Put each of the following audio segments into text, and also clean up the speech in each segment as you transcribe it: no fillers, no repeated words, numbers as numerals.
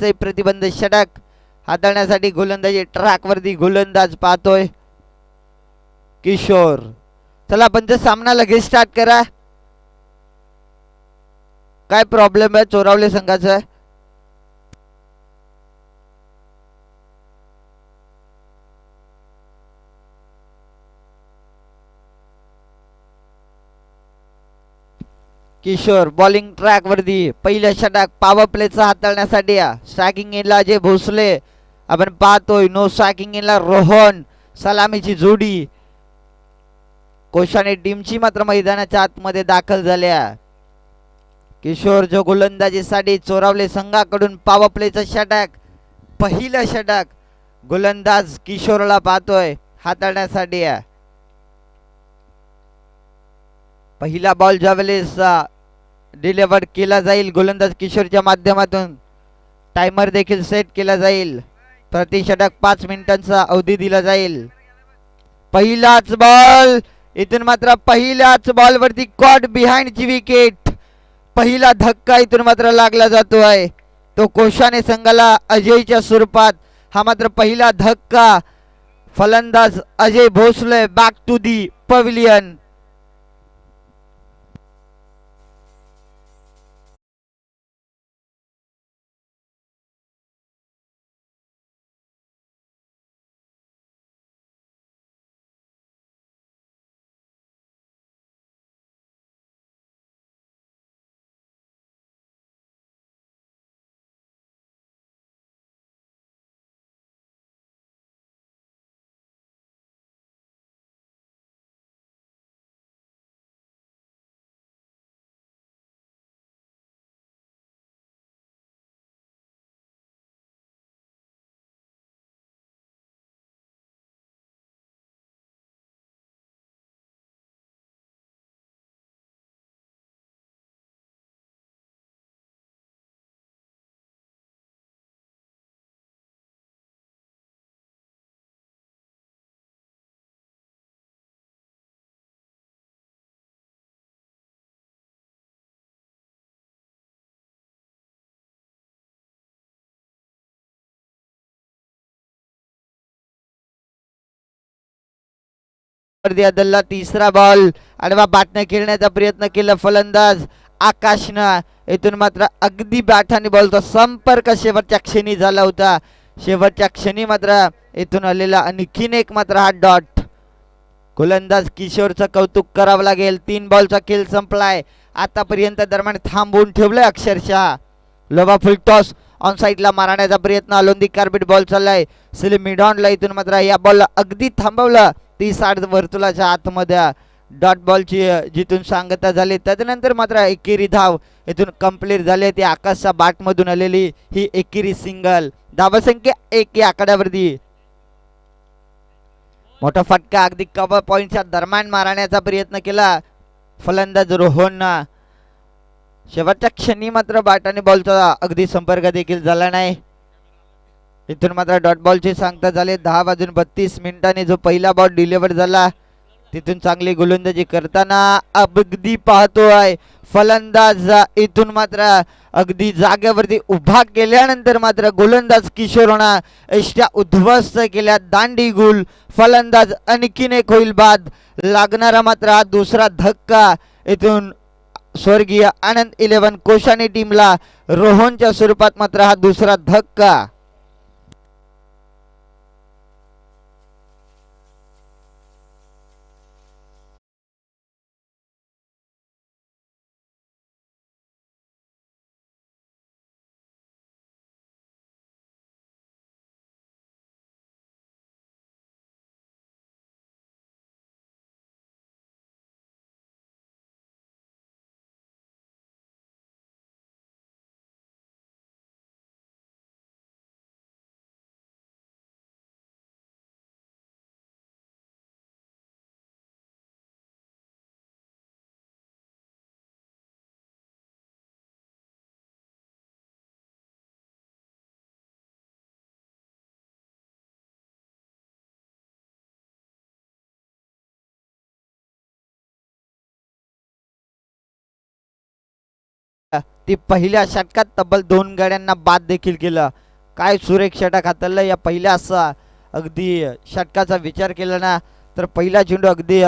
प्रतिबंध षटक हाताळण्यासाठी गोलंदाजी ट्रॅकवरती गोलंदाज पाहतोय किशोर. चला पंच सामना लगेच स्टार्ट करा. काय प्रॉब्लेम आहे चोरावले संघाचा? किशोर बॉलिंग ट्रॅक वरती पहिल्या षटक पॉवर प्लेचा हाताळण्यासाठी स्ट्रायकिंग इनला अजय भोसले आपण पाहतोय. नो स्ट्रायकिंग इनला रोहन. सलामीची जोडी कोशाने टीमची मात्र मैदानाच्या आतमध्ये दाखल झाल्या. किशोर जो गोलंदाजीसाठी चोरावले संघाकडून पॉवर प्लेचं षटक पहिलं षटक गोलंदाज किशोरला पाहतोय हाताळण्यासाठी. पहिला बॉल ज्यावेळेस डिलिव्हर केला जाईल गोलंदाज किशोरच्या माध्यमातून टायमर देखील सेट केला जाईल. प्रति षटक 5 मिनिटांचा अवधी दिला जाईल. पहिलाच बॉल इथून मात्र पहिल्याच बॉल वरती कॉट बिहाइंडची विकेट. पहिला धक्का इथून मात्र लागला जातो आहे तो कोशाने संघाला अजयच्या स्वरूपात. हा मात्र पहिला धक्का. फलंदाज Ajay Bhosale back to the pavilion. अदलला तिसरा बॉल आडवा बॅटने खेळण्याचा प्रयत्न केला फलंदाज आकाशनं. इथून मात्र अगदी बॅटाने बॉलचा संपर्क शेवटच्या क्षणी झाला होता. शेवटच्या क्षणी मात्र इथून आलेला आणखीन एक मात्र हा डॉट. गोलंदाज किशोरचं कौतुक करावं लागेल. 3 बॉलचा खेळ संपलाय. आतापर्यंत दरम्यान थांबवून ठेवलंय अक्षरशः. लोबा फुल टॉस ऑन साईडला मारण्याचा प्रयत्न. अलोंदी कार्पेट बॉल चाललाय सिलिम मिडॉनला. इथून मात्र या बॉलला अगदी थांबवलं. 30 वर्तुळाच्या आतमध्ये डॉट बॉलची जिथून सांगता झाली. त्यानंतर मात्र एकेरी धाव इथून कंप्लीट झाली. ती आकाशच्या बॅटमधून आलेली ही एकेरी सिंगल. धावसंख्या 1 या आकड्यावरती. मोठा फटका अगदी कव्हर पॉइंटच्या दरम्यान मारण्याचा प्रयत्न केला फलंदाज रोहननं. शेवटच्या क्षणी मात्र बॅटाने बॉलचा अगदी संपर्क देखील झाला नाही. इथून मात्र डॉट बॉलची सांगता झाले. 10:32 जो पहिला बॉल डिलिव्हर झाला तिथून चांगली गोलंदाजी करताना अगदी पाहतोय फलंदाज. इथून मात्र अगदी जागेवरती उभा केल्यानंतर मात्र गोलंदाज किशोरनं एष्ट्या उद्ध्वस्त केल्या. दांडी गुल. फलंदाज आणखीन एक होईल बाद. लागणारा मात्र हा दुसरा धक्का इथून स्वर्गीय आनंद 11 कोशाने टीमला रोहनच्या स्वरूपात मात्र हा दुसरा धक्का. ती पहिल्या षटकात तब्बल 2 गड्यांना बाद देखील केलं. काय सुरेख षटक हाताळलं या पहिल्या असा अगदी षटकाचा विचार केला ना तर पहिला चेंडू अगदी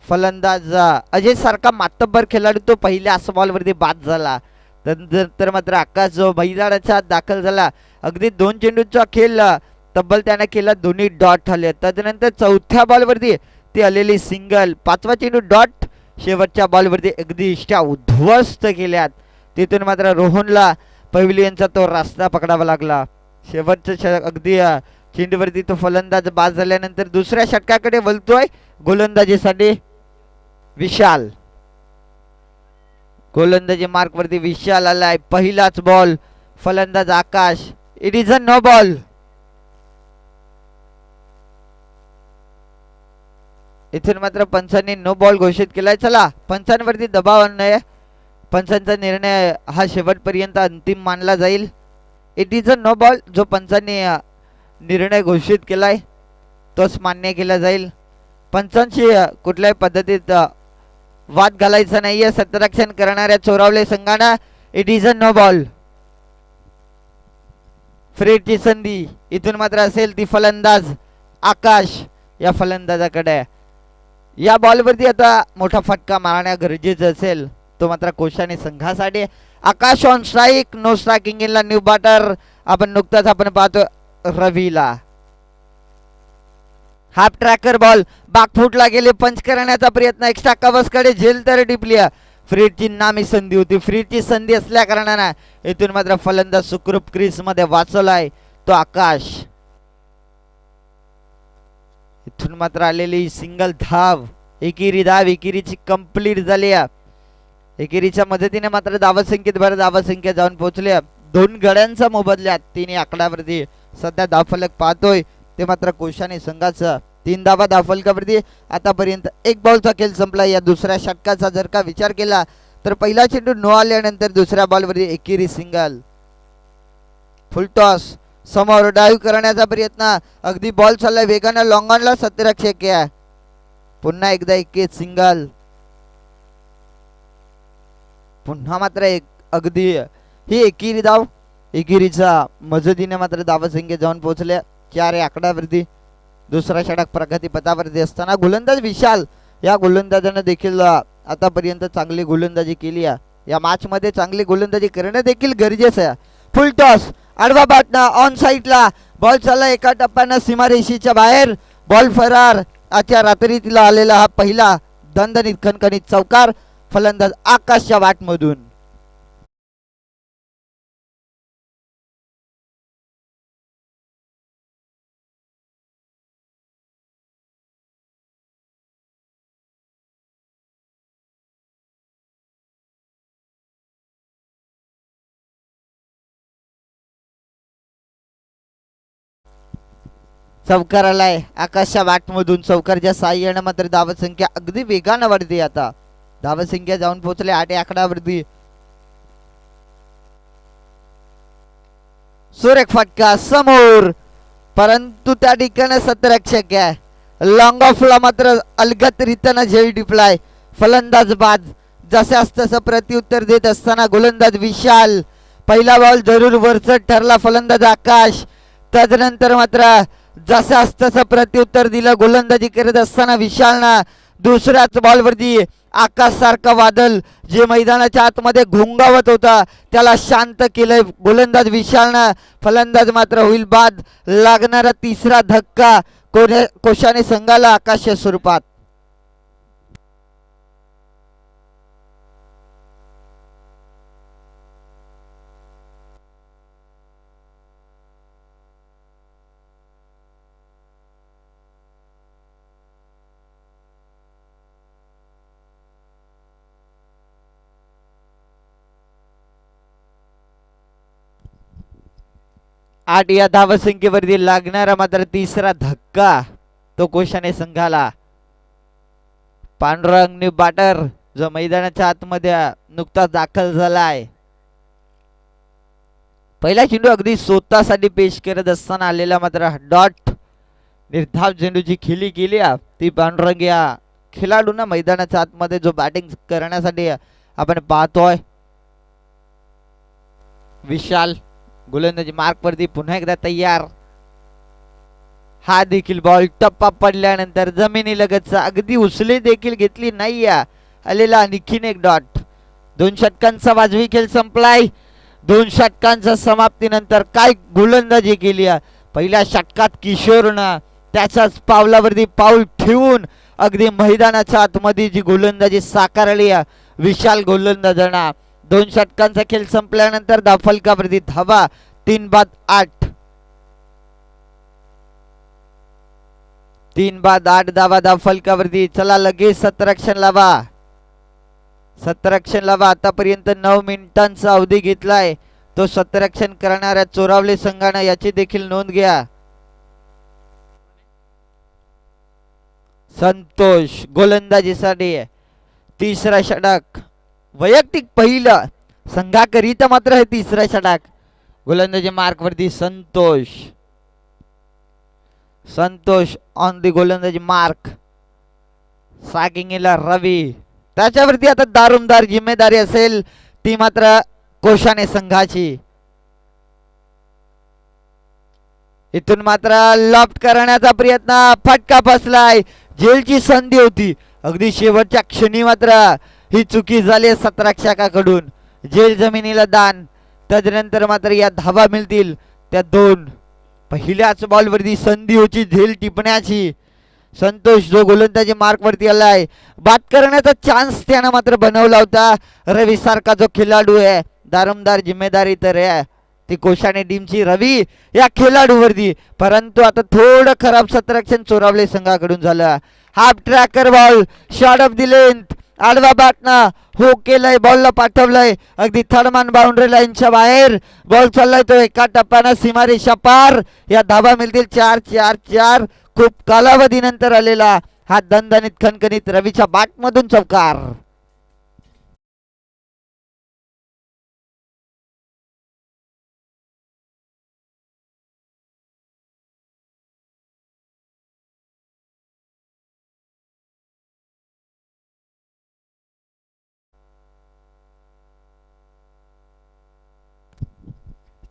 फलंदाज अजय सारखा मातब्बर खेळाडू तो पहिल्या असा बॉलवरती बाद झाला. तर मात्र आकाश जो मैदानाच्या आत दाखल झाला अगदी 2 चेंडूचा खेळ तब्बल त्याने केला, दोन्ही डॉट आले. त्यानंतर चौथ्या बॉलवरती ती आलेली सिंगल, 5वा चेंडू डॉट, शेवटच्या बॉलवरती अगदी इष्ट्या उद्ध्वस्त केल्यात. तिथून मात्र रोहनला पवेलियनचा तो रास्ता पकडावा लागला. शेवटच्या अगदी चेंडूवरती तो फलंदाज बाद झाल्यानंतर दुसऱ्या षटकाकडे वळतोय गोलंदाजीसाठी विशाल. गोलंदाजी मार्क वरती विशाल आलाय. पहिलाच बॉल, फलंदाज Akash. It is a no ball. इथून मात्र पंचांनी नो बॉल घोषित केलाय. चला पंचांवरती दबाव नाही, पंचांचा निर्णय हा शेवटपर्यंत अंतिम मानला जाईल. It is a no ball. जो पंचांनी निर्णय घोषित केलाय तोच मान्य केला जाईल. पंचांशी कुठल्याही पद्धतीत वाद घालायचा नाहीये. सतरक्षण करणाऱ्या चोरावले संघाना it is a no ball. फ्रेडची संधी इथून मात्र असेल ती फलंदाज आकाश या फलंदाजाकडे. या बॉलवरती आता मोठा फटका मारण्या गरजेचं असेल, तो मात्र कोशाने संघासाठी. Akash on strike, no striking in ला न्यू बॅटर. आपण नुकताच आपण पाहतो रवीला. हाफ ट्रॅकर बॉल बाकफुटला गेले, पंच करण्याचा प्रयत्न, एक्स्ट्रा कव्हर्स कडे झेल तर टिपली. फ्रीडची नामी संधी होती, फ्रीडची संधी असल्या कारणाने इथून मात्र फलंदाज सुखरूप क्रीज मध्ये वाचवलाय तो आकाश. इथून मात्र आलेली सिंगल धाव, एकेरी धाव, एकेरीची कंप्लीट झाली. एकेरीच्या मदतीने मात्र धावसंख्येत भर धावसंख्या जाऊन पोहोचल्या. 2 गड्यांचा मोबदल्यात 3 आकड्यावरती सध्या धावफलक पाहतोय ते मात्र कोशाने संघाचं 3 धावा धावफलकावरती. आतापर्यंत 1 बॉलचा खेळ संपला. या दुसऱ्या षटकाचा जर का विचार केला तर पहिला चेंडू नो आल्यानंतर दुसऱ्या बॉलवरती एकेरी सिंगल. फुल टॉस, समोर डाईव्ह करण्याचा प्रयत्न, अगदी बॉल चाललाय वेगानं लॉंग ऑनला, सत्यरक्षक आहे. पुन्हा एकदा एकेरी सिंगल. पुन्हा मात्र एक अगदी ही एकेरी धाव. एकेरीच्या मदतीने मात्र धावसंख्या जाऊन पोहोचल्या 4 आकड्यावरती. दुसरा षटक प्रगती पथावरती असताना गोलंदाज विशाल या गोलंदाजाने देखील आतापर्यंत चांगली गोलंदाजी केली आहे. या मॅच मध्ये चांगली गोलंदाजी करणं देखील गरजेचं आहे. फुल टॉस, आडवा बाटना, ऑन साईडला बॉल चालला एका टप्प्यानं सीमारेषेच्या बाहेर. बॉल फरार. आजच्या रात्री तिला आलेला हा पहिला दणदणीत खणखणीत चौकार फलंदाज आकाशच्या वाटमधून. चौकार आलाय आकाशच्या वाटमधून. चौकारच्या साह्याने मात्र धावसंख्या अगदी वेगानं वाढते. आता धावसंख्या जाऊन पोहोचले 8 आकड्यावरती. सुरेख फटका समोर, परंतु त्या ठिकाणी सतरक्षक आहे. लॉंग ऑफला मात्र अलगदरीतीनं झेल टिपलाय. फलंदाज बाद. जशास तसं प्रत्युत्तर देत असताना गोलंदाज विशाल. पहिला बॉल जरूर वरचढ ठरला फलंदाज आकाश. त्यानंतर मात्र जशास तसं प्रत्युत्तर दिलं गोलंदाजी करत असताना विशालनं. दुसऱ्याच बॉलवरती आकाश सारखं वादळ जे मैदानाच्या आतमध्ये घोंगावत होता त्याला शांत केलंय गोलंदाज विशालनं. फलंदाज मात्र होईल बाद. लागणारा तिसरा धक्का कोशाने संघाला आकाशच्या स्वरूपात. आठ या धावसंख्येवरती लागणारा मात्र तिसरा धक्का तो कोशाने संघाला. पांडुरंग न्यू बॅटर जो मैदानाच्या आतमध्ये नुकताच दाखल झालाय. पहिला चेंडू अगदी स्वतःसाठी पेश करत असताना आलेला मात्र डॉट. निर्धाव चेंडूची खेळी केली ती पांडुरंग या खेळाडूंना मैदानाच्या आतमध्ये जो बॅटिंग करण्यासाठी आपण पाहतोय. विशाल गोलंदाजी मार्क वरती पुन्हा एकदा तयार. हा देखील बॉल टप्पा पडल्यानंतर जमिनीलगतचा अगदी उचले देखील घेतली नाही. आलेला आणखीन एक डॉट. 2 षटकांचा वाजवी खेळ संपलाय. 2 षटकांच्या समाप्तीनंतर काय गोलंदाजी केली. पहिल्या षटकात किशोरनं त्याच्याच पावलावरती पाऊल ठेवून अगदी मैदानाच्या आतमध्ये जी गोलंदाजी साकारली विशाल गोलंदाजांना. 2 षटकांचा खेळ संपल्यानंतर धाफलकावरती धावा 3 बाद 8. 3 बाद 8 धावा धाफलकावरती. चला लगेच 17 लावा. 17 लावा. आतापर्यंत 9 मिनिटांचा अवधी घेतलाय. तो 17 करणाऱ्या चोरावले संघानं याची देखील नोंद घ्या. संतोष गोलंदाजीसाठी 3रा षटक. वैयक्तिक पहिलं संघाकरिता मात्र हे 3रा षटक. गोलंदाजी मार्क वरती संतोष. संतोष ऑन दी गोलंदाजी मार्क. साकिंगला रवी. त्याच्यावरती आता दारुमदार जिम्मेदारी असेल ती मात्र कोशाने संघाची. इथून मात्र लॉफ्ट करण्याचा प्रयत्न. फटका बसलाय. झेलची संधी होती. अगदी शेवटच्या क्षणी मात्र ही चुकी झाली 17 कडून. झेल जमिनीला दान. त्यानंतर मात्र या धावा मिळतील त्या 2. पहिल्याच बॉलवरती संधी होती झेल टिपण्याची. संतोष जो गोलंदाजी मार्क वरती आलाय. बात करण्याचा चान्स त्यानं मात्र बनवला होता. रवी सारखा जो खेळाडू आहे दारमदार जिम्मेदारी तर आहे ती कोशाने टीमची रवी या खेळाडूवरती. परंतु आता थोडं खराब 17 चोरावले संघाकडून झालं. Half tracker ball short of the length. आडवा बॅटनं हो केलंय. बॉलला पाठवलंय अगदी थर्डमॅन बाउंड्री लाईनच्या बाहेर. बॉल चाललाय तो एका टप्प्यानं सीमारेषा पार. या धावा मिळतील 4 4 4. खूप कालावधीनंतर आलेला हा दणदणीत खणखणीत रवीच्या बॅटमधून चौकार.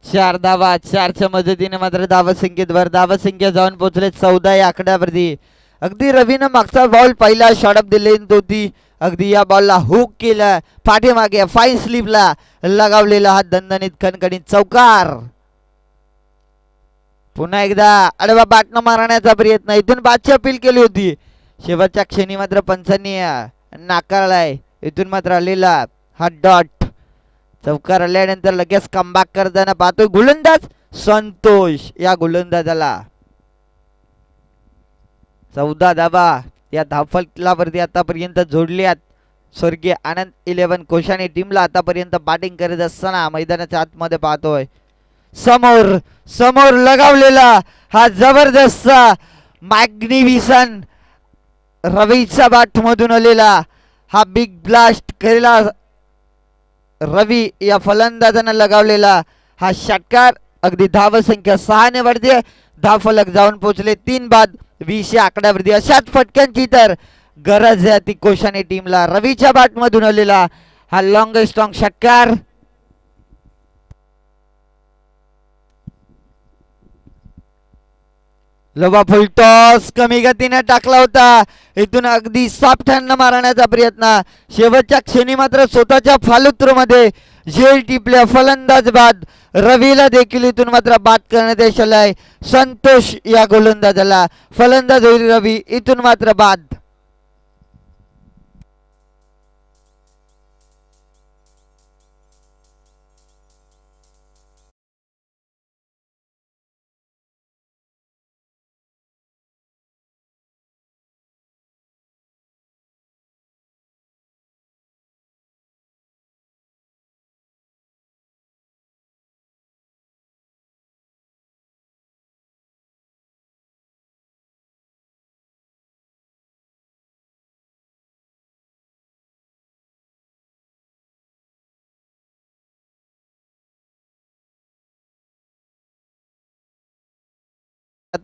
चार धावा. 4च्या मदतीने मात्र धावसंख्येवर धावसंख्या जाऊन पोहोचले 14 या आकड्यावरती. अगदी रवीनं मागचा बॉल पहिला शॉर्ट ऑफ दी लेंथ होती. अगदी या बॉलला हुक केलं. पाठीमागे फाईन स्लिपला लगावलेला हा दणदणीत खणखणीत चौकार. पुन्हा एकदा आडवा बॅटनं मारण्याचा प्रयत्न. इथून बादची अपील केली होती. शेवटच्या क्षणी मात्र पंचांनी नाकारलाय. इथून मात्र आलेला हा डॉट. चौकार आल्यानंतर लगेच कमबॅक करताना पाहतोय गोलंदाज संतोष. या गोलंदाजाला 14 धावा या धावफलकावरती आतापर्यंत जोडल्यात. स्वर्गीय आनंद 11 कोशाने टीमला आतापर्यंत बॅटिंग करत असताना मैदानाच्या आतमध्ये पाहतोय. समोर समोर लगावलेला हा जबरदस्त मॅग्निफिसन रवीच्या बॅट मधून आलेला हा बिग ब्लास्ट केला रवी या फलंदाजानं लगावलेला हा षटकार. अगदी धावसंख्या 6 ने वाढते. धावफलक जाऊन पोहोचले 3 बाद 20 या आकड्यावरती. अशाच फटक्यांची तर गरज आहे ती कोशाने टीमला. रवीच्या बॅट मधून आलेला हा लॉंगेस्ट लॉंग षटकार. लोबा फुल टॉस कमी गतीने टाकला होता. इथून अगदी सॉफ्ट हँड मारण्याचा प्रयत्न. शेवटच्या क्षणी मात्र स्वतःच्या फालुत्रोमध्ये झेल टिपल्या फलंदाज बाद. रवीला देखील इथून मात्र बाद करण्यात यश आलंय. संतोष या गोलंदाजाला. फलंदाज होईल रवी. इथून मात्र बाद.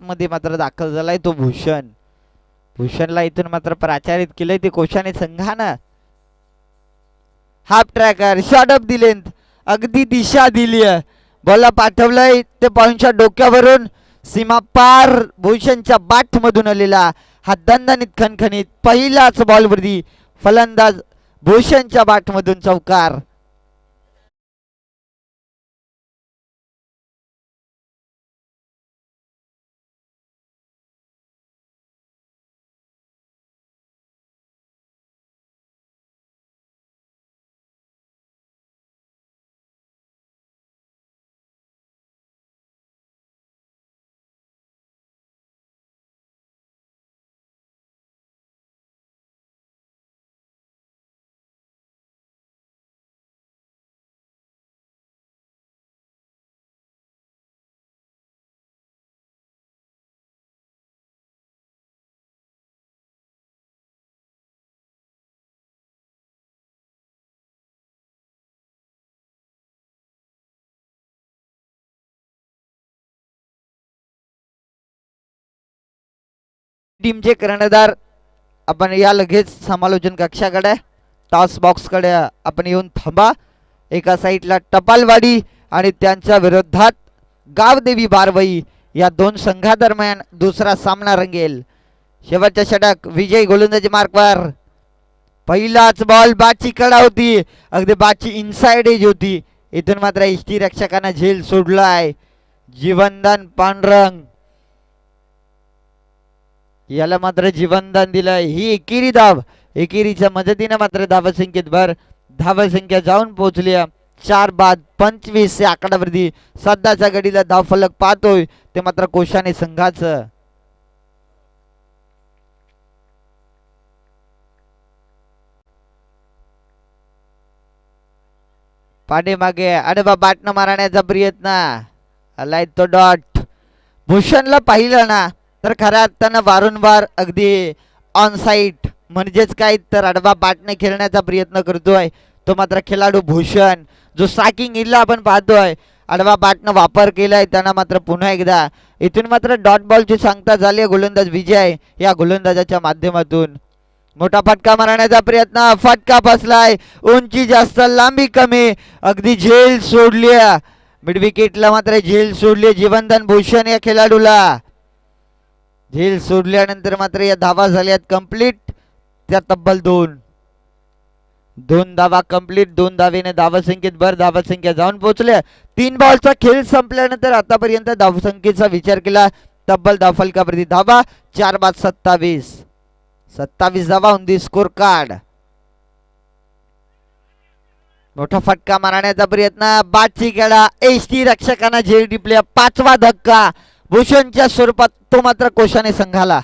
मध्ये मात्र दाखल झालाय तो भूषण. भूषणला इथून मात्र प्राचारित केलंय ते कोशाने संघानं. Half tracker short of the length अगदी दिशा दिली आहे. बॉलला पाठवलंय ते पॉईंटच्या डोक्यावरून सीमा पार भूषणच्या बाट मधून आलेला हा दणदणीत खणखणीत पहिलाच बॉलवरती फलंदाज भूषणच्या बाट मधून चौकार. टीमचे कर्णधार आपण या लगेच समालोचन कक्षाकडे टॉस बॉक्सकडे आपण येऊन थांबा. एका साईडला टपालवाडी आणि त्यांच्या विरोधात गावदेवी बारवई या दोन संघादरम्यान दुसरा सामना रंगेल. शेवटच्या षटक विजय गोलंदाजी मार्कवर. पहिलाच बॉल बाची कडा होती, अगदी बाची इनसाइड एज होती. इथून मात्र इष्टी रक्षकांना झेल सोडलाय. जीवनदान पांडुरंग याला मात्र जीवनदान दिलंय. ही एकेरी धाव, एकेरीच्या मदतीने मात्र धावसंख्येत भर. धावसंख्या जाऊन पोहोचली 4 बाद 25 या आकड्यावरती. सध्याच्या घडीला धाव फलक पाहतोय ते मात्र कोशाने संघाचं. पाठीमागे अडबा बाटणं मारण्याचा प्रयत्न आलाय तो डॉट. भूषणला पाहिलं ना तर खऱ्या अर्थानं वारंवार अगदी ऑन साईट म्हणजेच काय तर अडबा बाटणे खेळण्याचा प्रयत्न करतोय तो मात्र खेळाडू भूषण. जो स्ट्रायकिंग इला आपण पाहतोय अडबा बाटनं वापर केलाय त्यांना मात्र पुन्हा एकदा इथून मात्र डॉट बॉलची सांगता झाली. गोलंदाज विजय या गोलंदाजाच्या माध्यमातून मोठा फटका मारण्याचा प्रयत्न. फटका बसलाय. उंची जास्त लांबी कमी, अगदी झेल सोडली. मिड विकेटला मात्र झेल सोडली जीवनदान भूषण या खेळाडूला. झेल सोडल्यानंतर मात्र या धावा झाल्यात कंप्लीट. त्या तब्बल दोन धावा कंप्लीट. 2 धावेने धावसंख्येत भर. धावसंख्या जाऊन पोहोचल्या. 3 बॉलचा खेळ संपल्यानंतर आतापर्यंत धावसंख्येचा विचार केला तब्बल धावफलकावरती धावा 4 बाद 27 धावा ऑन दी स्कोर कार्ड. मोठा फटका मारण्याचा प्रयत्न. बाची खेळा एसटी रक्षकांना झेल टिपल्या. 5वा धक्का भूषणच्या स्वरूपात तो मात्र कोशाने संघाला.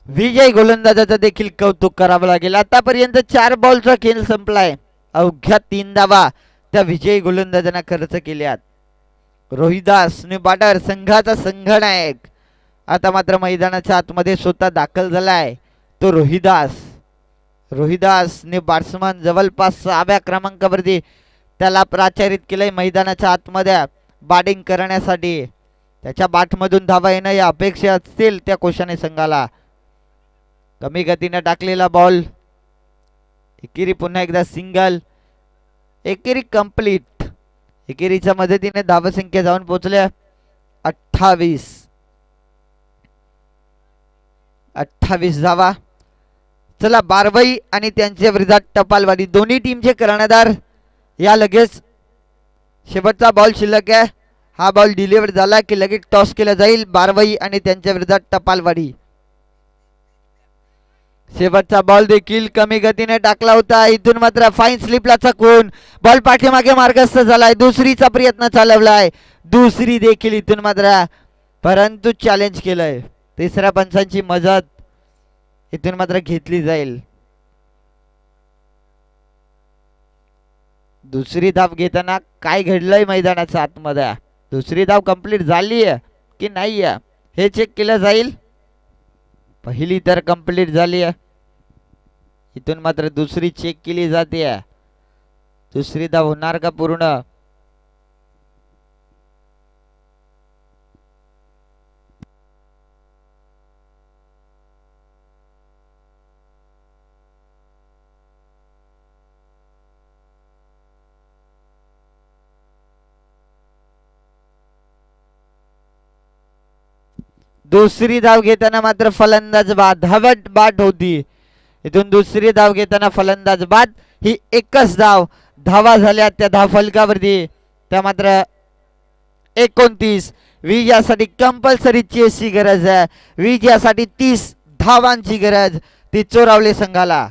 विजय गोलंदाजाचं देखील कौतुक करावं लागेल. आतापर्यंत 4 बॉलचा खेळ संपलाय. अवघ्या 3 धावा त्या विजय गोलंदाजांना खर्च केल्यात. रोहिदास बॅटर संघाचा संघनायक आता मात्र मैदानाच्या आतमध्ये स्वतः दाखल झालाय. तो रोहिदासने बॅट्समन जवळपास 6व्या क्रमांकावरती त्याला प्राचारित केलंय मैदानाच्या आतमध्ये बॅटिंग करण्यासाठी. त्याच्या बॅटमधून धावा येणं या अपेक्षा असतील त्या कोशाने संघाला. कमी गतीने टाकलेला बॉल. एकेरी पुन्हा एकदा सिंगल. एकेरी कंप्लीट. एकेरीच्या मदतीने धावसंख्या जाऊन पोहोचल्या 28 धावा. चला बारवई आणि त्यांच्या विरोधात टपालवाडी दोन्ही टीमचे कर्णधार या लगेच. शेवटचा बॉल शिल्लक आहे. हा बॉल डिलिव्हर झाला की लगेच टॉस केला जाईल. बारवई आणि त्यांच्या विरोधात टपालवाडी. शेवटचा बॉल देखील कमी गतीने टाकला होता. इथून मात्र फाईन स्लिपला चकवून बॉल पाठीमागे मार्गस्थ झालाय. दुसरीचा प्रयत्न चालवलाय. दुसरी देखील इथून मात्र परंतु चॅलेंज केलंय. तिसऱ्या पंचांची मदत इथून मात्र घेतली जाईल. दुसरी धाव घेताना काय घडलंय मैदानाच्या आतमध्ये. दुसरी धाव कंप्लीट झाली आहे की नाही हे चेक केलं जाईल. पहिली तर कंप्लीट झाली आहे. इथून मात्र दुसरी चेक केली जाते. दुसरी धाव होणार का पूर्ण. दुसरी धाव घेताना मात्र फलंदाज बाद, धावत बाद होती. इथून दुसरी धाव घेताना फलंदाज बाद. ही एकच धाव, धावा झाल्या त्या धाव फलकावरती त्या मात्र 29. विजयासाठी कंपल्सरी चेसची गरज आहे. विजयासाठी 30 धावांची गरज ती चोरावले संघाला.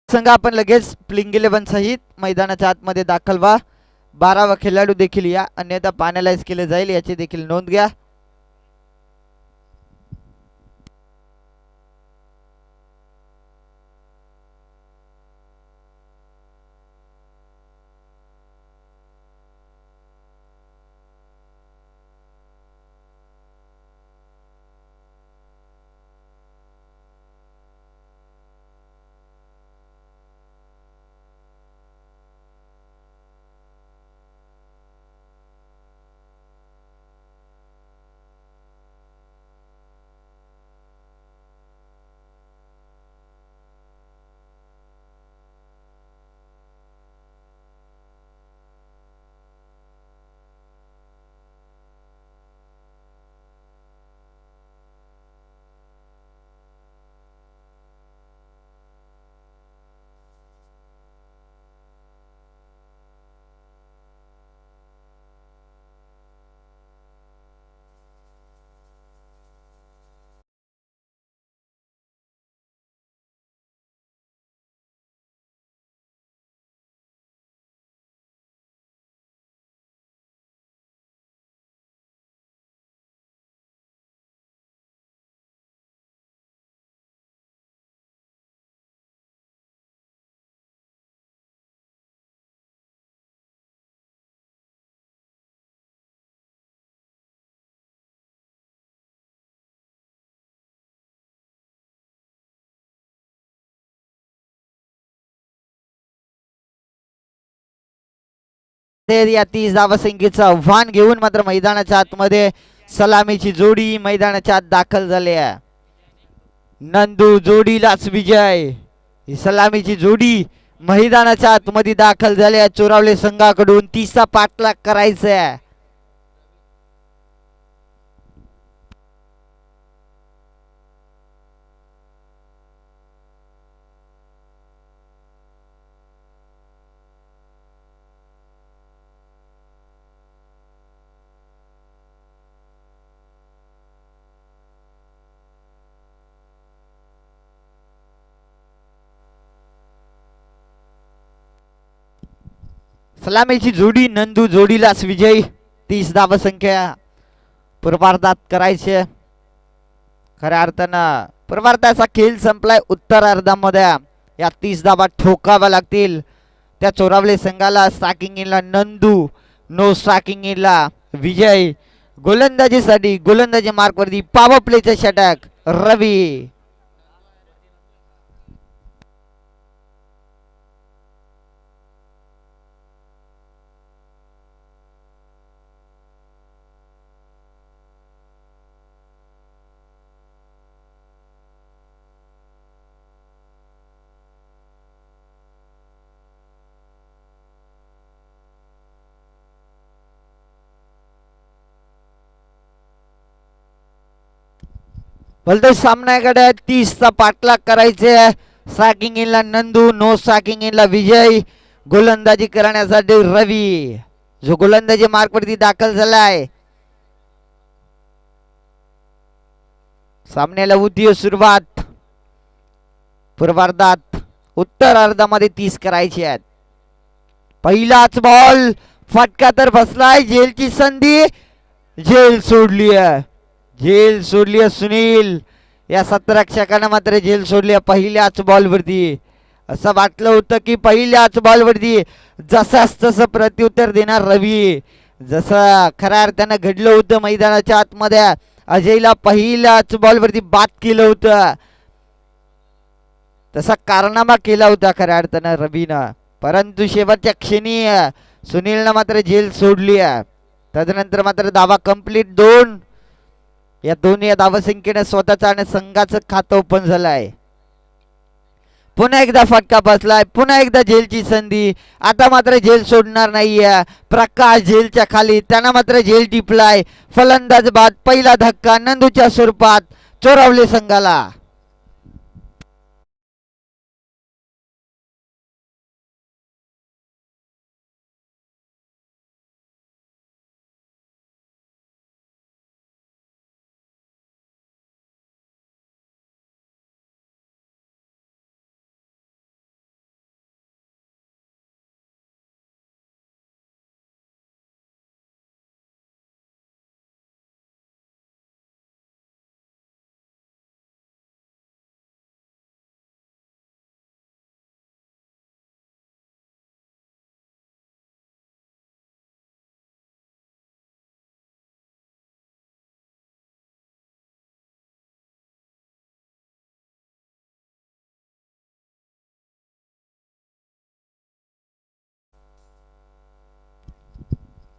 संघ आपण लगेच प्लेइंग 11 सहित मैदानाच्या आतमध्ये दाखल व्हा. 12वा खेळाडू देखील या, अन्यथा पॅनलाइज केले जाईल याची देखील नोंद घ्या. या 30 धावसंख्येचं आव्हान घेऊन मात्र मैदानाच्या आतमध्ये सलामीची जोडी मैदानाच्या आत दाखल झाली आहे. नंदू जोडीलाच विजय. ही सलामीची जोडी मैदानाच्या आतमध्ये दाखल झाली आहे. चोरावले संघाकडून 30चा पाठलाग करायचा आहे. सलामीची जोडी नंदू जोडीलाच विजय. 30 धावसंख्या पूर्वार्धात करायचे. खऱ्या अर्थानं पूर्वार्धाचा खेळ संपलाय. उत्तरार्धामध्ये या 30 धावा ठोकाव्या लागतील त्या चोरावले संघाला. स्ट्रायकिंग इनला नंदू, नो स्ट्रायकिंग इनला विजय. गोलंदाजीसाठी गोलंदाजी मार्कवरती पॉवर प्लेचे षटक रवी. बोलतोय सामन्याकडे 30चा पाठलाग करायचे. स्ट्रायकिंग इनला नंदू, नो स्ट्रायकिंग इनला विजय. गोलंदाजी करण्यासाठी रवी जो गोलंदाजी मार्कवरती दाखल झालाय. सामन्याला होतीये सुरुवात. पूर्वार्धात उत्तरार्धामध्ये 30 करायचे आहेत. पहिलाच बॉल फटका तर बसलाय. झेलची संधी, झेल सोडली आहे. झेल सोडली सुनील. या 17 रक्षकांना मात्र झेल सोडली पहिल्याच बॉलवरती. असं वाटलं होतं की पहिल्याच बॉलवरती जसाच तसं प्रत्युत्तर देणार रवी. जसं खऱ्या अर्थानं घडलं होतं मैदानाच्या आतमध्ये. अजयला पहिल्याच बॉलवरती बाद केलं होतं. तसा कारनामा केला होता खऱ्या अर्थानं रवीनं. परंतु शेवटच्या क्षणी सुनीलनं मात्र झेल सोडली आहे. तदनंतर मात्र धावा कंप्लीट 2. या दोन्ही धावसंख्येने स्वतःचं आणि संघाचं खातं ओपन झालं आहे. पुन्हा एकदा फटका बसलाय. पुन्हा एकदा झेलची संधी. आता मात्र झेल सोडणार नाहीये प्रकाश. झेलच्या खाली त्यांना मात्र झेल टिपलाय. फलंदाज बाद. पहिला धक्का नंदूच्या स्वरूपात चोरवले संघाला.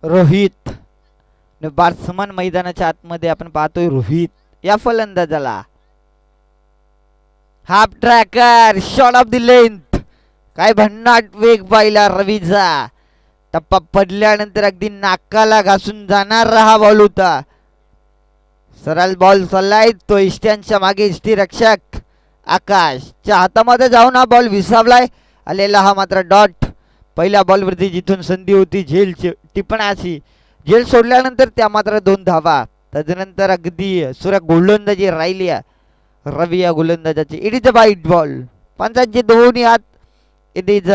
रोहित बार्समन मैदानाच्या आतमध्ये आपण पाहतोय. रोहित या फलंदाजाला half tracker shot off the length. काय भन्नाट वेग पाहिला रवीचा. टप्पा पडल्यानंतर अगदी नाकाला घासून जाणारा हा बॉल होता. सरळ बॉल चाललाय. तो इष्ट्यांच्या मागे इष्टी रक्षक आकाशच्या हातामध्ये जाऊन हा बॉल विसावलाय. आलेला हा मात्र डॉट. पहिल्या बॉलवरती जिथून संधी होती झेल टिपण्याची, झेल सोडल्यानंतर त्या मात्र 2 धावा. तदनंतर अगदी सुरेख गोलंदाजी राहिली रवी या गोलंदाजाची. इट इज अ वाईट बॉल. पंचांचे दोन्ही हात इट इज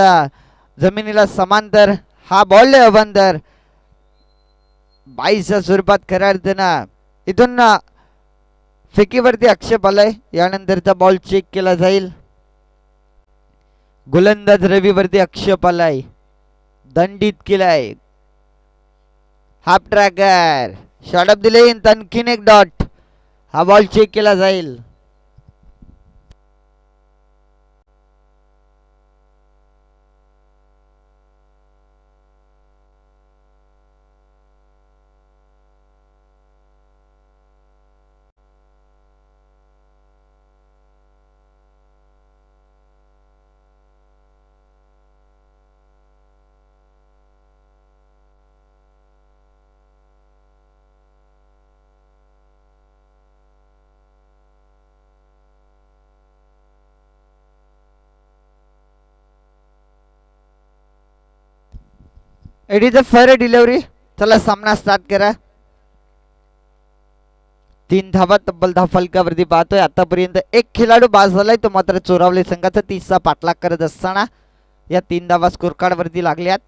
जमिनीला समांतर. हा बॉल अवंतर 22च्या स्वरूपात खऱ्या अर्थानं इथून फेकीवरती आक्षेप आलाय. यानंतरचा बॉल चेक केला जाईल. गोलंदाज रवीवरती आक्षेप आलाय. दंडित केलाय. Half tracker shot off the length. आणखीन एक डॉट. हा बॉल चेक केला जाईल. It is a fair delivery. चला सामना स्टार्ट करा. 3 धावा तब्बल 10 फलकावरती पाहतोय. आतापर्यंत एक खेळाडू बाद झालाय. तो मात्र चोरावले संघाचा 30चा पाठलाग करत असताना या 3 धावा स्कोर कार्ड वरती लागल्यात.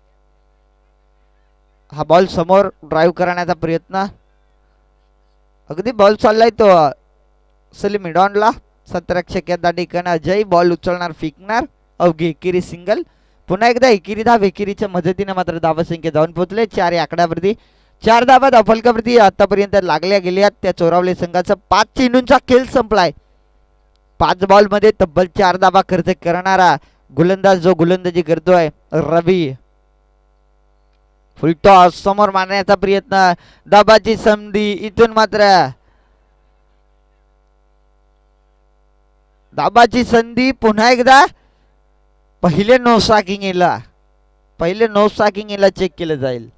हा बॉल समोर ड्राईव्ह करण्याचा प्रयत्न. अगदी बॉल चाललाय तो सलीम मिडॉनला. 17 रक्षक या ठिकाणी अजय बॉल उचलणार फेकणार. अवघी एकेरी सिंगल. पुन्हा एकदा एकेरी धाव. एकेरीच्या मदतीने मात्र धावसंख्या जाऊन पोहोचले 4 या आकड्यावरती. 4 धावा धावफलकावरती आतापर्यंत लागल्या गेल्यात. त्या चोरावले संघाचा 5 चेंडूंचा खेळ संपलाय. 5 बॉल मध्ये तब्बल 4 धावा खर्च करणारा गोलंदाज जो गोलंदाजी करतोय रवी. फुलटॉस समोर मारण्याचा प्रयत्न. दाबाची संधी. इथून मात्र दाबाची संधी. पुन्हा एकदा पहिले नो स्ट्रायकिंग याला चेक केलं जाईल.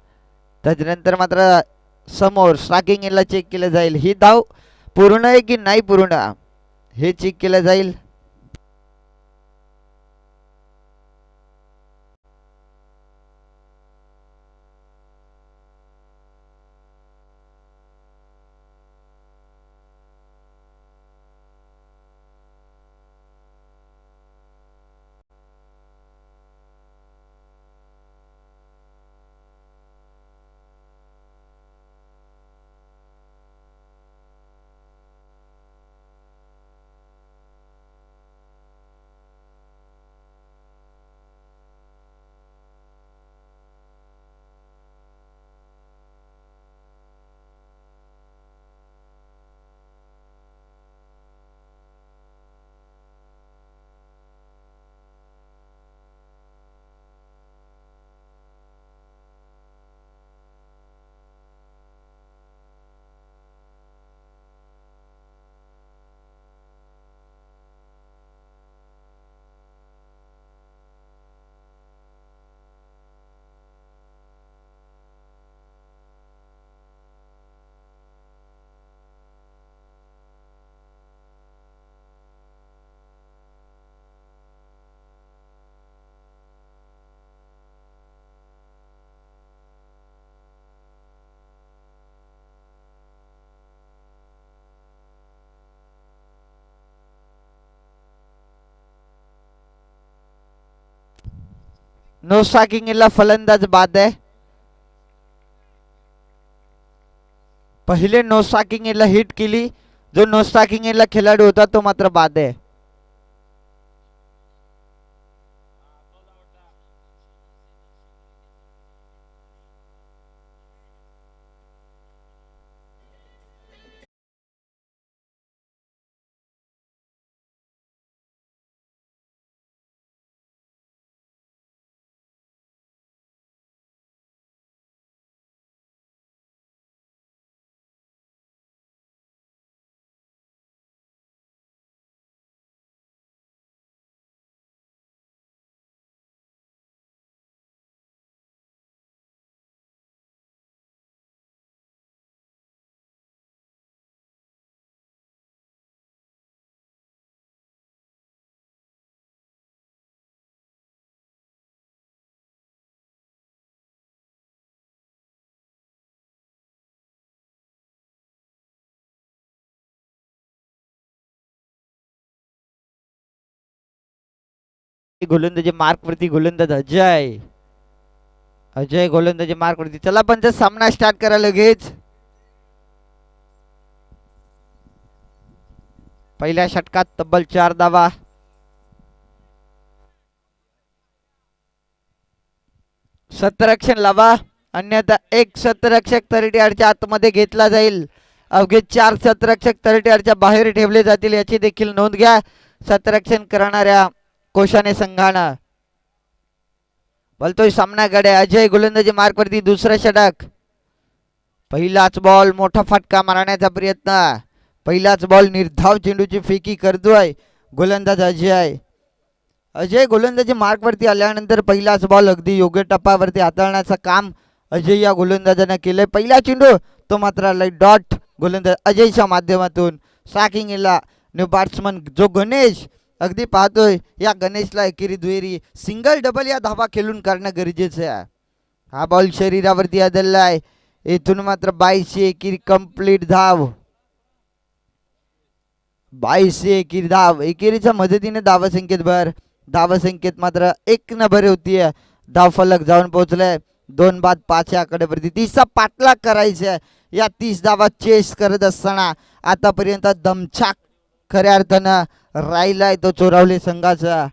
त्याच्यानंतर मात्र समोर स्ट्रायकिंग याला चेक केलं जाईल. ही धाव पूर्ण आहे की नाही पूर्ण हे चेक केलं जाईल. नो स्ट्रायकिंगला फलंदाज बाद आहे. पहिले नो स्ट्रायकिंगला हिट केली, जो नो स्ट्रायकिंगला खेळाडू होता तो मात्र बाद आहे. गोलंदाजी मार्क वरती गोलंदाज अजय. अजय गोलंदाजी मार्क वरती. चला पण सामना स्टार्ट करा लगेच. पहिल्या षटकात तब्बल 4 धावा. सतरक्षण लावा, अन्यथा एक सतरक्षक तरटीआडच्या आतमध्ये घेतला जाईल. अवघे 4 सतरक्षक तरटीआडच्या बाहेर ठेवले जातील याची देखील नोंद घ्या. सतरक्षण करणाऱ्या कोशाने संघानं. बोलतोय सामना गड्या. अजय गोलंदाजी मार्क वरती. दुसरा षटक. पहिलाच बॉल, मोठा फटका मारण्याचा प्रयत्न. पहिलाच बॉल, निर्धाव चेंडूची फेकी करतोय गोलंदाज अजय. अजय गोलंदाजी मार्क वरती आल्यानंतर पहिलाच बॉल अगदी योग्य टप्प्यावरती हाताळण्याचं काम अजय या गोलंदाजाने केलंय. पहिला चेंडू तो मात्र डॉट गोलंदाज अजयच्या माध्यमातून. स्ट्रायकिंगला न्यू बॅट्समन जो गणेश अगदी पाहतोय, या गणेशला एकेरी दुहेरी सिंगल डबल या धावा खेळून करणं गरजेचं आहे. हा बॉल शरीरावरती आदळलाय. इथून मात्र 22 एकेरी कंप्लीट धाव. 22 एकेरी धाव. एकेरीच्या मदतीने धावसंख्येत भर. धावसंख्येत मात्र 1 न भर होतीये. धाव फलक जाऊन पोहोचलाय 2 बाद 5 या आकड्यावरती. 30चा पाठलाग करायचा. या 30 धावा चेस करत असताना आतापर्यंत दमछाक खऱ्या अर्थानं राहिलाय तो चोरावले संघाचा.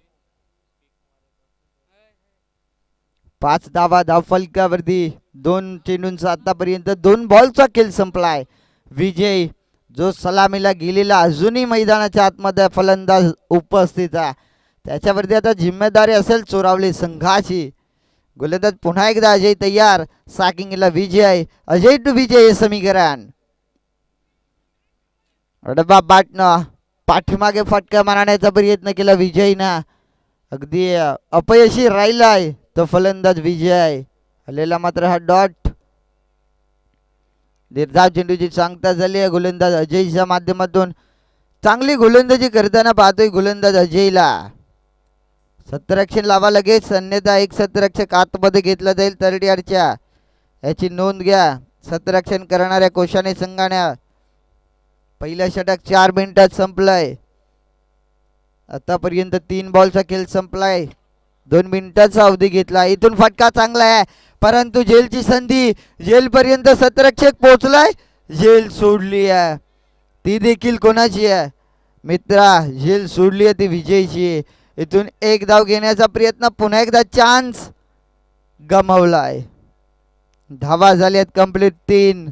5 धावा धाव फलकावरती. 2 चेंडूंचा आतापर्यंत 2 बॉलचा खेळ संपलाय. विजय जो सलामीला गेलेला अजूनही मैदानाच्या आतमध्ये फलंदाज उपस्थित आहे, त्याच्यावरती आता जिम्मेदारी असेल चोरावले संघाची. गोलंदाज पुन्हा एकदा अजय तयार. स्ट्रायकिंगला विजय. अजय टू विजय हे समीकरण. अडबा बॅटनं पाठीमागे फटका मारण्याचा प्रयत्न केला विजयनं. अगदी अपयशी राहिलाय तो फलंदाज विजय. आलेला मात्र हा डॉट. निर्धाव चेंडूची सांगता झाली आहे गोलंदाज अजयच्या माध्यमातून. चांगली गोलंदाजी करताना पाहतोय गोलंदाज अजयला. सतरक्षण लावा लगेच, अन्यथा एक सतरक्षक आतमध्ये घेतला जाईल तरटीआडच्या, याची नोंद घ्या. सतरक्षण करणाऱ्या कोशाने संघाने पहिलं षटक 4 मिनिटात संपलंय. आतापर्यंत 3 बॉलचा खेळ संपलाय. 2 मिनिटाचा अवधी घेतला. इथून फटका चांगला आहे, परंतु झेलची संधी. झेलपर्यंत सतरक्षक पोहोचलाय. झेल सोडली आहे, ती देखील कोणाची आहे मित्रा? झेल सोडली आहे ती विजयची. इथून एक धाव घेण्याचा प्रयत्न, पुन्हा एकदा चान्स गमावलाय. धावा झाल्यात कंप्लीट 3.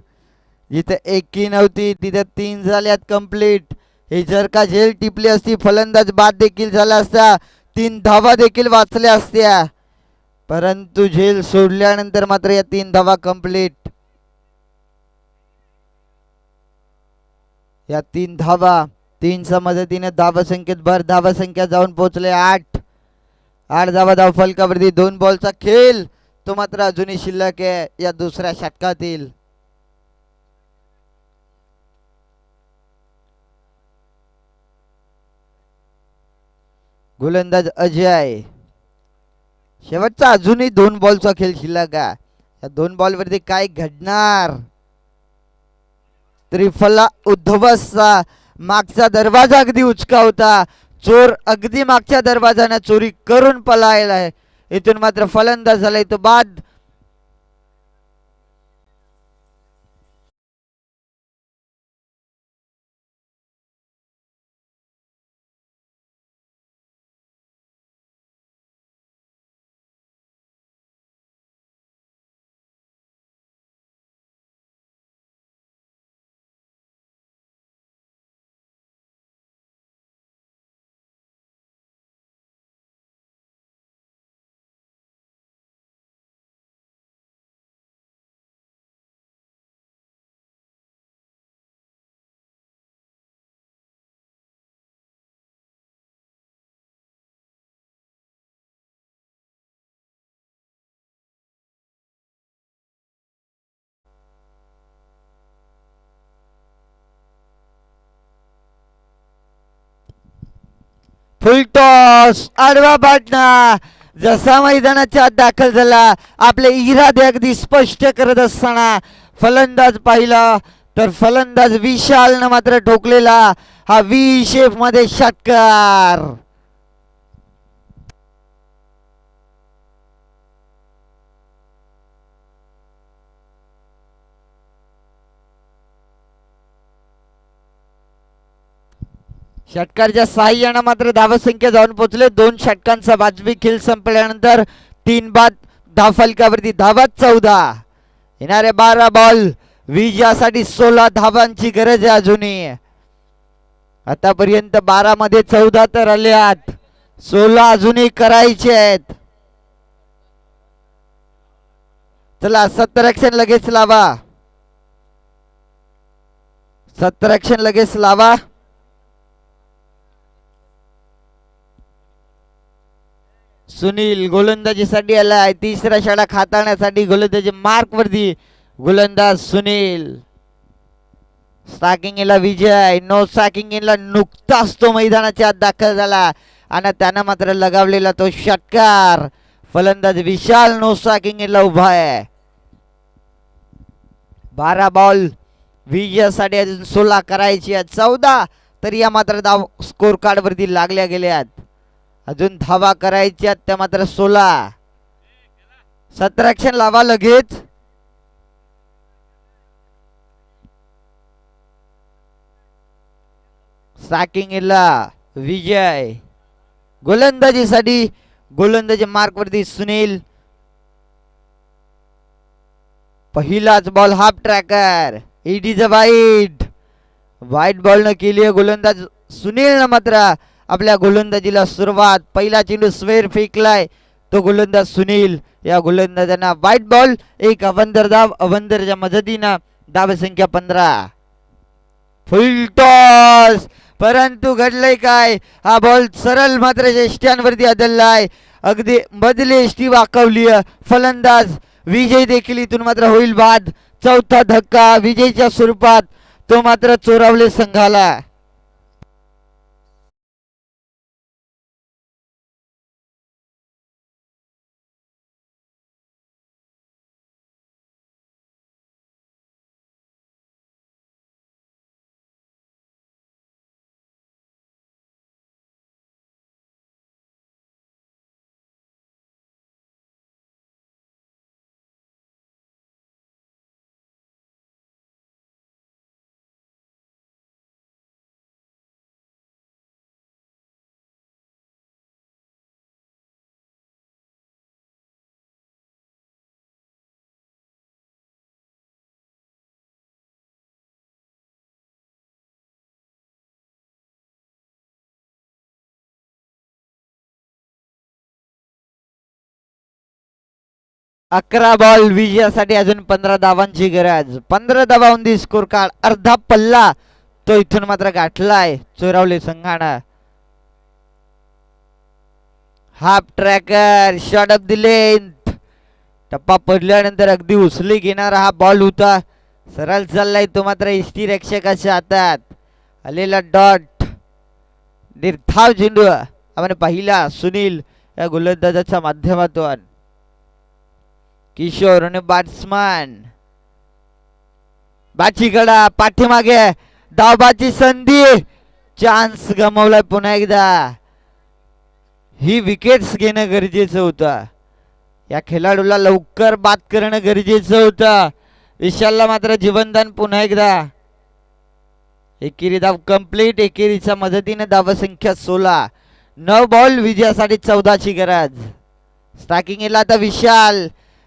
जिथे एकी नव्हती तिथे 3 झाल्यात कंप्लीट. हे जर का झेल टिपली असती फलंदाज बाद देखील झाला असता, 3 धावा देखील वाचल्या असत्या, परंतु झेल सोडल्यानंतर मात्र या 3 धावा कंप्लीट. या 3 धावा 3च्या मदतीने धावसंख्येत भर. धावसंख्या जाऊन पोहोचले 8. 8 धावा धाव फलकावरती. 2 बॉलचा खेळ तो मात्र अजूनही शिल्लक आहे या दुसऱ्या षटकातील. गोलंदाज अजय. शेवटचा अजूनही 2 बॉलचा खेळ शिल्लक आहे. या 2 बॉलवरती काय घडणार? त्रिफला उद्धवसचा मागचा दरवाजा अगदी उचका होता. चोर अगदी मागच्या दरवाजाने चोरी करून पळायलाय. इथून मात्र फलंदाज झाला तो बाद. फुलटॉस आडवा बाटना. जसा मैदानाच्या आत दाखल झाला आपले इरादे अगदी स्पष्ट करत असताना फलंदाज पाहिला तर फलंदाज विशालनं मात्र ठोकलेला हा व्ही शेप मध्ये षटकार. षटकारच्या साह्यानं मात्र धावसंख्या जाऊन पोहोचले. 2 षटकांचा वाजवी खेळ संपल्यानंतर 3 बाद धावफलकावरती धावा 14. येणारे 12 बॉल विजयासाठी 16 धावांची गरज आहे अजूनही. आतापर्यंत 12 मध्ये 14 तर आल्यात, 16 अजूनही करायचे आहेत. चला 17 लगेच लावा, 17 लगेच लावा. सुनील गोलंदाजीसाठी आलाय. तिसरा षटक हाताळण्यासाठी गोलंदाजी मार्क वरती गोलंदाज सुनील. स्ट्रायकिंगला विजय, नो स्ट्रायकिंगला नुकताच तो मैदानाच्या आत दाखल झाला आणि त्यानं मात्र लगावलेला तो षटकार. फलंदाज विशाल नो स्ट्रायकिंगला उभा आहे. 12 बॉल विजयासाठी अजून 16 करायची आहेत. 14 तरी या मात्र धाव स्कोर कार्ड वरती लागल्या गेल्यात. अजून धावा करायच्या त्या मात्र 16. 17 लावा लगेच. स्ट्रायकिंगला विजय, गोलंदाजीसाठी गोलंदाजी मार्क वरती सुनील. पहिलाच ball half tracker. It is अ वाईट. वाईट बॉल न केली गोलंदाज सुनील न मात्र आपल्या गोलंदाजीला सुरुवात. पहिला चेंडू स्वेर फेकलाय तो गोलंदाज सुनील. या गोलंदाजांना वाईट बॉल. एक अवंदर धाव, अवंदरच्या मदतीनं धाव संख्या 15. फुल टॉस, परंतु घडलंय काय, हा बॉल सरळ मात्र यष्ट्यांवरती आदळलाय. अगदी बदली यष्टी वाकवली. फलंदाज विजय देखील इथून मात्र होईल बाद. चौथा धक्का विजयच्या स्वरूपात तो मात्र चोरावले संघाला. अकरा बॉल विजयासाठी अजून 15 धावांची गरज. 15 धावा ऑन दी स्कोर कार्ड. अर्धा पल्ला तो इथून मात्र गाठलाय चोरावले संघानं. Half tracker, shot off the length. टप्पा पडल्यानंतर अगदी उचली घेणारा हा बॉल होता. सरळ चाललाय तो मात्र इष्टी रक्षकाच्या हातात. आलेला डॉट, निर्धाव चेंडू आपण पाहिला सुनील या गोलंदाजाच्या माध्यमातून. किशोर आणि बॅट्समॅन बाची कडा पाठीमागे. धावबाची संधी, चान्स गमावलाय पुन्हा एकदा. ही विकेट्स घेणं गरजेचं होतं. या खेळाडूला लवकर बाद करणं गरजेचं होतं. विशालला मात्र जीवनदान पुन्हा एकदा. एकेरी धाव कंप्लीट. एकेरीच्या मदतीने धावसंख्या 16. 9 बॉल विजयासाठी 14ची गरज. स्ट्रायकिंगला आता विशाल,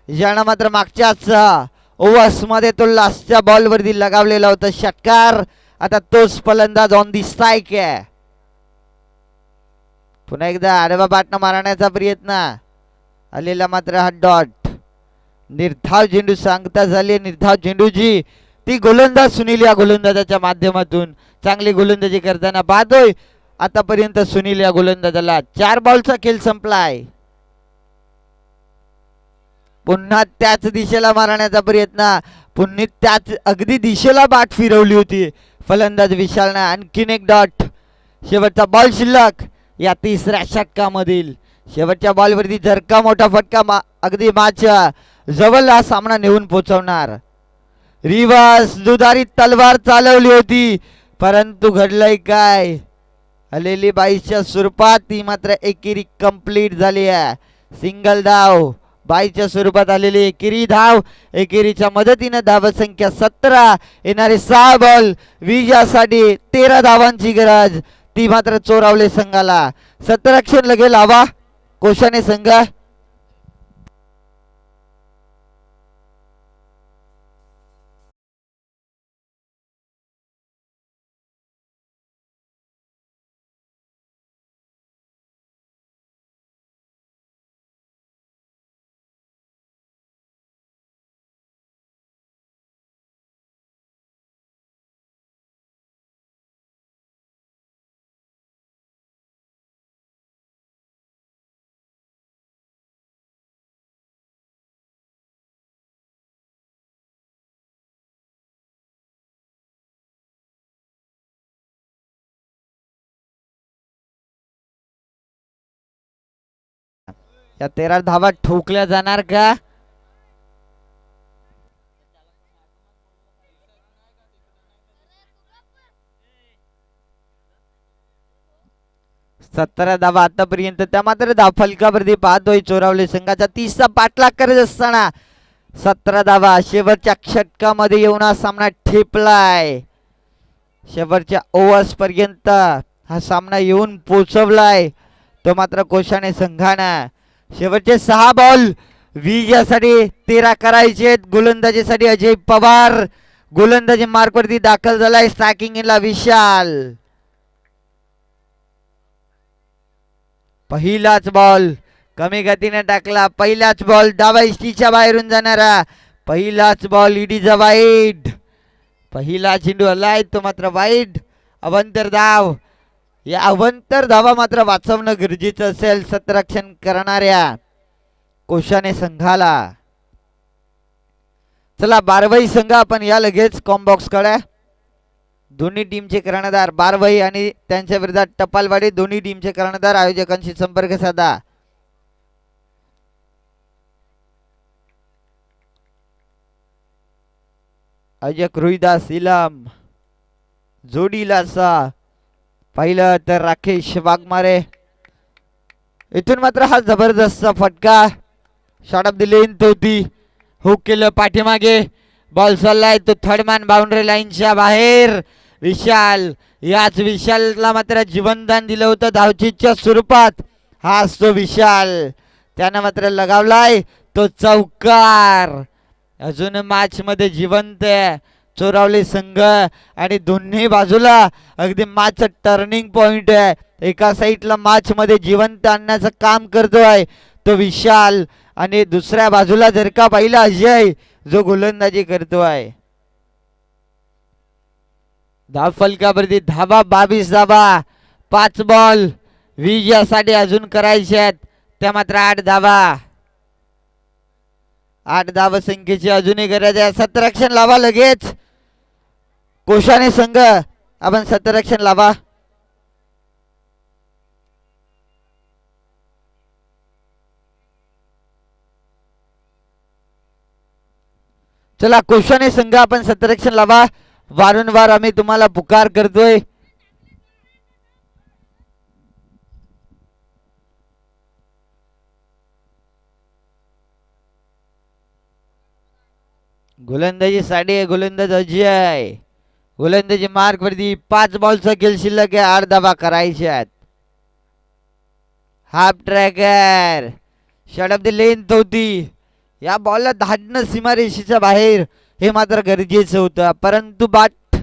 ज्यानं मात्र मागच्याच ओव्हर्स मध्ये तो लास्टच्या बॉल वरती लगावलेला होता षटकार. आता तोच फलंदाज ऑन दी स्ट्राईक आहे. पुन्हा एकदा आडवा बाटणं मारण्याचा प्रयत्न आलेला मात्र हा डॉट. निर्धाव झेंडू सांगता झाली. निर्धाव झेंडूची ती गोलंदाज सुनील या गोलंदाजाच्या माध्यमातून चांगली गोलंदाजी करताना पाहतोय आतापर्यंत सुनील या गोलंदाजाला. 4 बॉलचा खेळ संपलाय. पुन्हा त्याच दिशेला मारण्याचा प्रयत्न. पुन्हा त्याच अगदी दिशेला बाट फिरवली होती फलंदाज विशालनं. आणखीन एक डॉट. शेवटचा बॉल शिल्लक या तिसऱ्या षटकामधील. शेवटच्या बॉलवरती जर का मोठा फटका अगदी मॅचच्या जवळ हा सामना नेऊन पोहोचवणार. रिवर्स दुधारी तलवार चालवली होती, परंतु घडलंय काय. आलेली 22च्या स्वरूपात ती मात्र एकेरी कंप्लीट झाली आहे. सिंगल धाव 22च्या स्वरूपात आलेली एकेरी धाव. एकेरीच्या मदतीने धावसंख्या 17. येणारे 6 बॉल विजयासाठी 13 धावांची गरज. ती मात्र चोरावले संघाला. 17 क्षण लगेल हवा कोशाने संघ. या 13 धावा ठोकल्या जाणार का. 17 धावा आतापर्यंत. त्या मात्र धाव फलकावरती पाहतोय चोरावले संघाचा 30चा पाठलाग करत असताना 17 धावा शेवटच्या षटकामध्ये येऊन हा सामना ठेपलाय. शेवटच्या ओव्हर्स पर्यंत हा सामना येऊन पोहोचवलाय तो मात्र कोशाने संघानं. शेवटचे 6 बॉल विजयासाठी 13 करायचे. गोलंदाजीसाठी अजय पवार गोलंदाजी मार्कवरती दाखल झालाय. स्ट्रायकिंगला विशाल. पहिलाच बॉल कमी गतीने टाकला. पहिलाच बॉल डावा इष्टीच्या बाहेरून जाणारा. पहिलाच बॉल इडीचा वाईड. पहिला चेंडू आलाय तो मात्र वाईड. अवंतर धाव. या अवंतर धावा मात्र वाचवणं गरजेचं असेल 17 क्षण करणाऱ्या कोशाने संघाला. चला बारवाई संघ आपण या लगेच कॉम्बॉक्स कडे. दोन्ही टीमचे कर्णधार बारवाई आणि त्यांच्या विरोधात टपालवाडी दोन्ही टीमचे कर्णधार आयोजकांशी संपर्क साधा. आयोजक रोहिदास इलम. जोडीला पाहिलं तर राकेश वाघमारे. इथून मात्र हा जबरदस्त फटका. शॉट ऑफ द लेंथ होती. हुक केलं पाठीमागे. बॉल चाललाय तो थर्ड मॅन बाउंड्री लाईनच्या बाहेर. विशाल. याच विशालला मात्र जीवनदान दिलं होतं धावचीच्या स्वरूपात. हाच तो विशाल. त्यानं मात्र लगावलाय तो चौकार. अजून मॅच मध्ये जिवंत आहे चोरावले संघ आणि दोन्ही बाजूला अगदी मॅच टर्निंग पॉइंट आहे. एका साईडला मॅच मध्ये जिवंत आणण्याचं काम करतोय तो विशाल आणि दुसऱ्या बाजूला जर का पाहिला अजय जो गोलंदाजी करतोय. धाव फलकावरती धावा 22 धावा. 5 बॉल विजयासाठी अजून करायचे आहेत. त्या मात्र 8 धावा. 8 धाव संख्येची अजूनही गरज आहे. 17 क्षण लावा लगेच कोशाने संघ. आपण 17 क्षण लावा. चला कोशाने संघ आपण 17 क्षण लावा. वारंवार आम्ही तुम्हाला पुकार करतोय. गोलंदाजी साडे गोलंदाज अजय. गोलंदाजी मार्क वरती 5 बॉलचा खेळ शिल्लक आहे. 8 धावा करायच्यात. Half tracker shot off the length होती. या बॉलला धाडणं सीमारेषेच्या बाहेर हे मात्र गरजेचं होतं, परंतु बॅट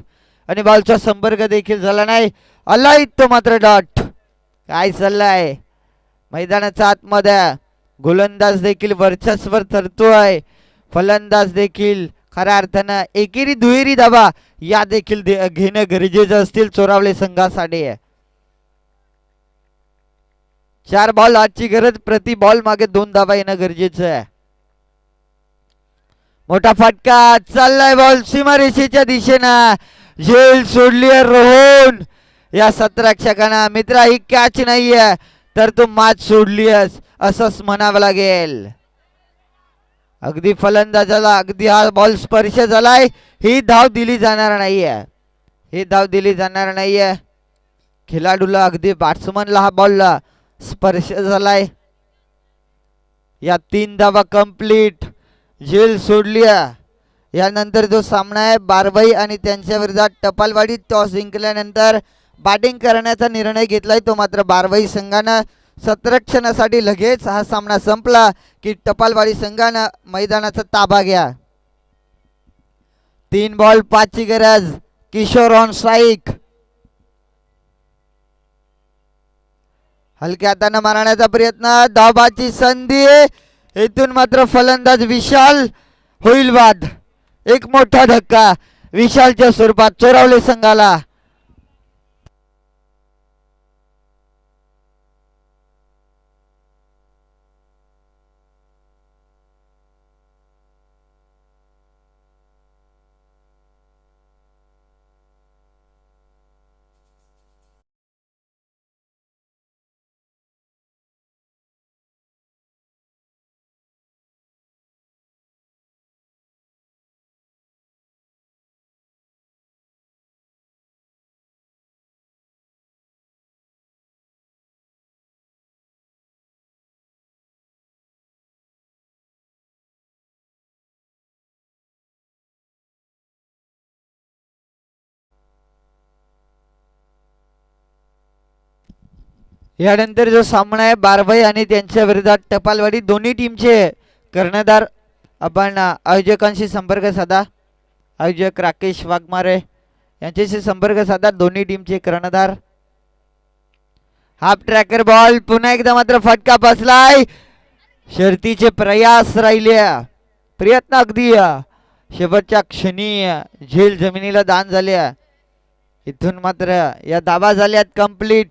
आणि बॉलचा संपर्क देखील झाला नाही. आलाय तो मात्र डॉट. काय चाललाय मैदानाच्या आतमध्ये. गोलंदाज देखील वर्चस्वर ठरतोय. फलंदाज देखील खऱ्या अर्थानं एकेरी दुहेरी धावा या देखील घेणं गरजेचं असतील चोरावले संघासाठी. 4 बॉल आजची गरज. प्रति बॉल मागे 2 धावा येणं गरजेचं आहे. मोठा फटका चाललाय. बॉल सीमारेषेच्या दिशेनं झेल सोडली रोहन या 17 रक्षकांना. मित्रा ही कॅच नाहीये तर तू मॅच सोडलीस असंच म्हणावं लागेल. अगदी फलंदाजाला अगदी हा बॉल स्पर्श झालाय. ही धाव दिली जाणार नाहीये. ही धाव दिली जाणार नाहीये. खेळाडूला अगदी बॅट्समनला हा बॉलला स्पर्श झालाय. या 3 धावा कंप्लीट. झेल सोडली. यानंतर जो सामना आहे बारवाई आणि त्यांच्या विरोधात टपालवाडी. टॉस जिंकल्यानंतर बॅटिंग करण्याचा निर्णय घेतलाय तो मात्र बारवाई संघानं. 17 क्षणासाठी लगेच हा सामना संपला की टपालवाडी संघानं मैदानाचा ताबा घ्या. 3 बॉल 5 ची गरज. Kishore on strike. हलक्या हाताने मारण्याचा प्रयत्न. धावाची संधी. इथून मात्र फलंदाज विशाल होईल बाद. एक मोठा धक्का विशालच्या स्वरूपात चोरावले संघाला. यानंतर जो सामना आहे बारवाई आणि त्यांच्या विरोधात टपालवाडी. दोन्ही टीमचे कर्णधार आपण आयोजकांशी संपर्क साधा. आयोजक राकेश वाघमारे यांच्याशी संपर्क साधा. दोन्ही टीमचे कर्णधार. Half tracker ball. पुन्हा एकदा मात्र फटका बसलाय. शर्तीचे प्रयास राहिले. प्रयत्न अगदी शेवटच्या क्षणी झेल जमिनीला दान झाले. इथून मात्र या धावा झाल्यात कंप्लीट.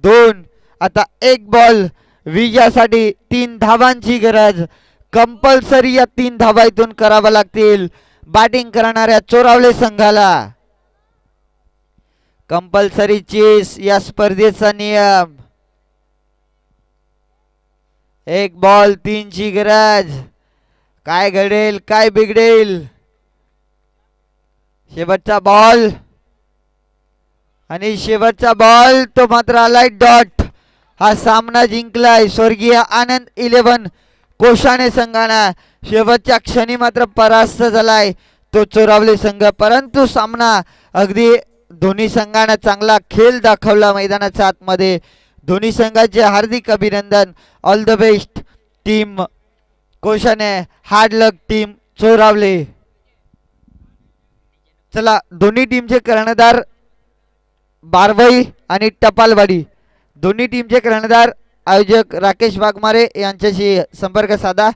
2 आता 1 बॉल विजयासाठी 3 धावांची गरज. कंपल्सरी या 3 धावा इथून कराव्या लागतील बॅटिंग करणाऱ्या चोरावले संघाला. कंपल्सरी चेस या स्पर्धेचा नियम. 1 बॉल 3 ची गरज. काय घडेल काय बिघडेल. शेवटचा बॉल आणि शेवटचा बॉल तो मात्र आलाय डॉट. हा सामना जिंकलाय स्वर्गीय आनंद 11 कोशाने संघाने. शेवटच्या क्षणी मात्र परास्त झालाय तो चोरावले संघ. परंतु सामना अगदी दोन्ही संघाने चांगला खेळ दाखवला मैदानाच्या आतमध्ये. दोन्ही संघाचे हार्दिक अभिनंदन. ऑल द बेस्ट टीम कोशाने. Hard luck team Chorawale. चला दोन्ही टीमचे कर्णधार बारवाई आणि टपालवाडी. दोन्ही टीमचे कर्णधार आयोजक राकेश वाघमारे यांच्याशी संपर्क साधा.